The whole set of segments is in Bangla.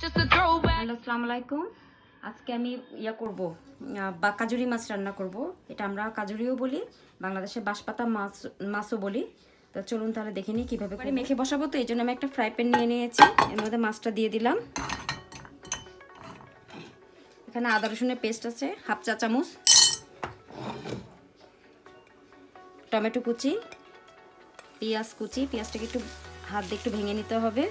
হ্যালো, আসসালামু আলাইকুম। আজকে আমি করব বা কাজুরি মাছ রান্না করব। এটা আমরা কাজুরিও বলি, বাংলাদেশে বাঁশপাতা মাছও বলি। তো চলুন তাহলে দেখে নিই কীভাবে করে মেখে বসাবো। তো এই জন্য আমি একটা ফ্রাই প্যান নিয়ে নিয়েছি, এর মধ্যে মাছটা দিয়ে দিলাম। এখানে আদা রসুনের পেস্ট আছে হাফ চা চামচ, টমেটো কুচি, পেঁয়াজ কুচি। পেঁয়াজটাকে একটু হাত দিয়ে একটু ভেঙে নিতে হবে।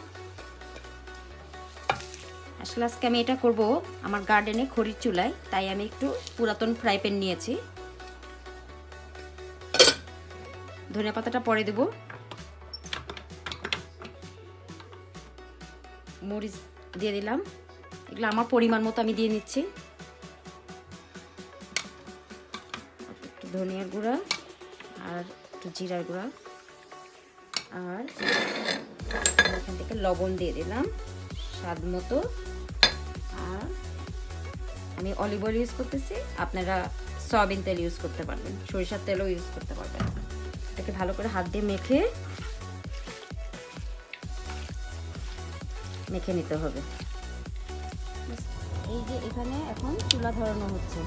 আসলে আজকে আমি এটা করব আমার গার্ডেনে খড়ির চুলায়, তাই আমি একটু পুরাতন ফ্রাই প্যান নিয়েছি। ধনিয়া পাতাটা পরে দেব, মরিচ দিয়ে দিলাম। এগুলো আমার পরিমাণ মতো আমি দিয়ে নিচ্ছি। একটু ধনিয়ার গুঁড়া আর একটু জিরার গুঁড়া, আর এখান থেকে লবণ দিয়ে দিলাম স্বাদ মতো। আর আমি অলিভ অয়েল ইউজ করতেছি, আপনারা সয়াবিন তেল ইউজ করতে পারবেন, সরিষার তেলও ইউজ করতে পারবেন। এটাকে ভালো করে হাত দিয়ে মেখে নিতে হবে। এই যে এখানে এখন চুলা ধরানো হচ্ছে।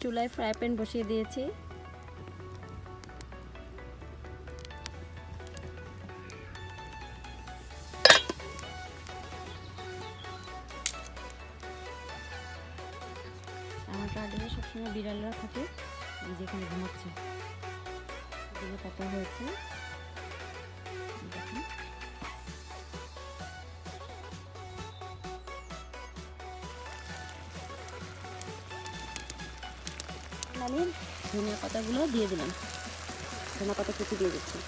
চুলায় ফ্রাই প্যান বসিয়ে দিয়েছি। আমার গার্ডেনে সবসময় বিড়ালরা থাকে, এই যেখানে ঘুমাচ্ছে, এগুলো পাতা হয়েছে। দেখুন আমি ধনিয়া পাতাগুলো দিয়ে দিলাম, ধনিয়া পাতা কুচি দিয়ে দিচ্ছি।